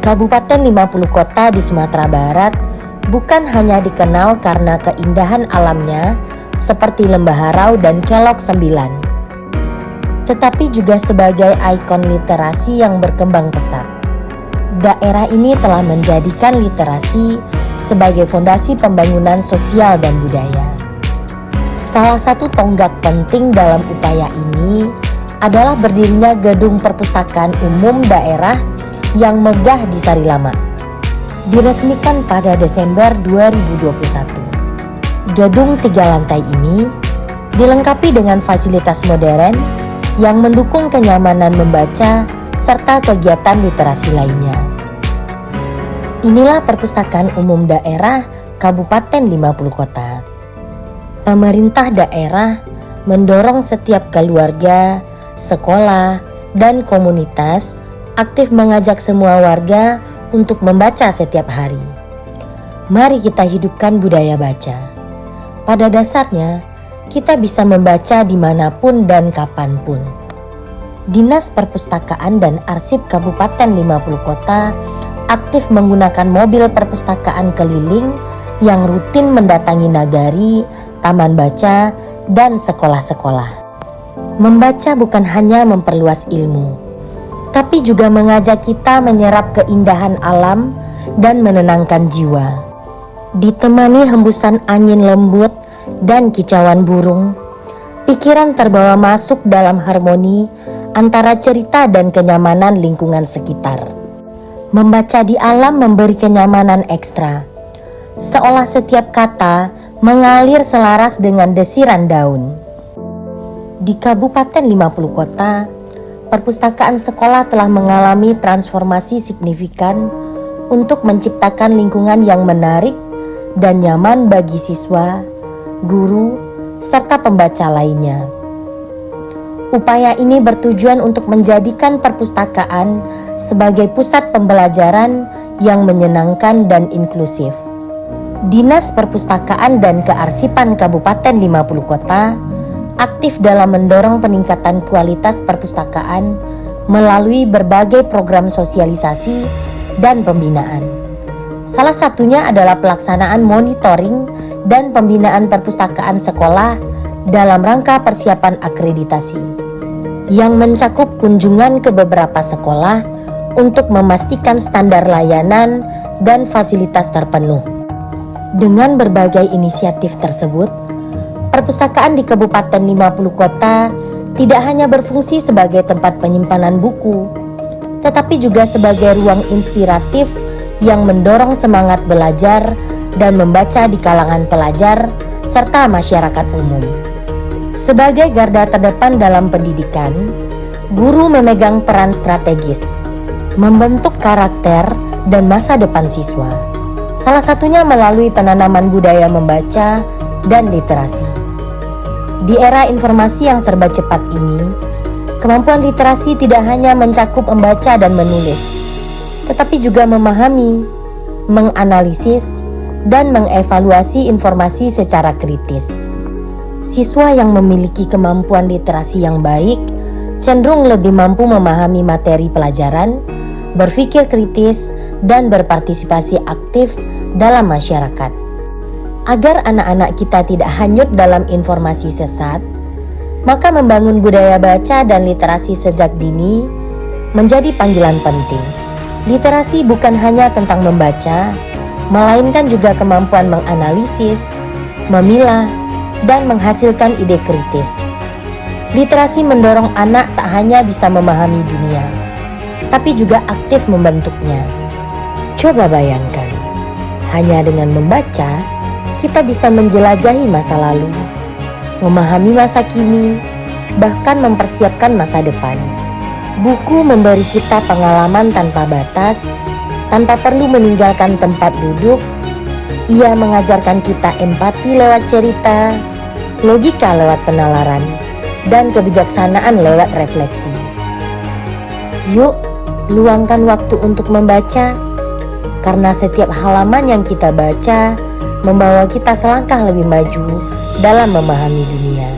Kabupaten 50 Kota di Sumatera Barat bukan hanya dikenal karena keindahan alamnya seperti Lembah Harau dan Kelok Sembilan, tetapi juga sebagai ikon literasi yang berkembang pesat. Daerah ini telah menjadikan literasi sebagai fondasi pembangunan sosial dan budaya. Salah satu tonggak penting dalam upaya ini adalah berdirinya Gedung Perpustakaan Umum Daerah yang megah di Sari Lama. Diresmikan pada Desember 2021. Gedung 3 lantai ini dilengkapi dengan fasilitas modern yang mendukung kenyamanan membaca serta kegiatan literasi lainnya. Inilah Perpustakaan Umum Daerah Kabupaten 50 Kota. Pemerintah daerah mendorong setiap keluarga, sekolah, dan komunitas aktif mengajak semua warga untuk membaca setiap hari. Mari kita hidupkan budaya baca. Pada dasarnya, kita bisa membaca dimanapun dan kapanpun. Dinas Perpustakaan dan Arsip Kabupaten 50 Kota aktif menggunakan mobil perpustakaan keliling yang rutin mendatangi nagari, taman baca, dan sekolah-sekolah. Membaca bukan hanya memperluas ilmu, tapi juga mengajak kita menyerap keindahan alam dan menenangkan jiwa. Ditemani hembusan angin lembut dan kicauan burung, pikiran terbawa masuk dalam harmoni antara cerita dan kenyamanan lingkungan sekitar. Membaca di alam memberi kenyamanan ekstra, seolah setiap kata mengalir selaras dengan desiran daun. Di Kabupaten 50 Kota, perpustakaan sekolah telah mengalami transformasi signifikan untuk menciptakan lingkungan yang menarik dan nyaman bagi siswa, guru, serta pembaca lainnya. Upaya ini bertujuan untuk menjadikan perpustakaan sebagai pusat pembelajaran yang menyenangkan dan inklusif. Dinas Perpustakaan dan Kearsipan Kabupaten 50 Kota aktif dalam mendorong peningkatan kualitas perpustakaan melalui berbagai program sosialisasi dan pembinaan. Salah satunya adalah pelaksanaan monitoring dan pembinaan perpustakaan sekolah dalam rangka persiapan akreditasi, yang mencakup kunjungan ke beberapa sekolah untuk memastikan standar layanan dan fasilitas terpenuh. Dengan berbagai inisiatif tersebut, perpustakaan di Kabupaten 50 Kota tidak hanya berfungsi sebagai tempat penyimpanan buku, tetapi juga sebagai ruang inspiratif yang mendorong semangat belajar dan membaca di kalangan pelajar serta masyarakat umum. Sebagai garda terdepan dalam pendidikan, guru memegang peran strategis, membentuk karakter dan masa depan siswa. Salah satunya melalui penanaman budaya membaca dan literasi. Di era informasi yang serba cepat ini, kemampuan literasi tidak hanya mencakup membaca dan menulis, tetapi juga memahami, menganalisis, dan mengevaluasi informasi secara kritis. Siswa yang memiliki kemampuan literasi yang baik cenderung lebih mampu memahami materi pelajaran, berpikir kritis, dan berpartisipasi aktif dalam masyarakat. Agar anak-anak kita tidak hanyut dalam informasi sesat, maka membangun budaya baca dan literasi sejak dini menjadi panggilan penting. Literasi bukan hanya tentang membaca, melainkan juga kemampuan menganalisis, memilah, dan menghasilkan ide kritis. Literasi mendorong anak tak hanya bisa memahami dunia, tapi juga aktif membentuknya. Coba bayangkan, hanya dengan membaca, kita bisa menjelajahi masa lalu, memahami masa kini, bahkan mempersiapkan masa depan. Buku memberi kita pengalaman tanpa batas, tanpa perlu meninggalkan tempat duduk. Ia mengajarkan kita empati lewat cerita, logika lewat penalaran, dan kebijaksanaan lewat refleksi. Yuk, luangkan waktu untuk membaca, karena setiap halaman yang kita baca membawa kita selangkah lebih maju dalam memahami dunia.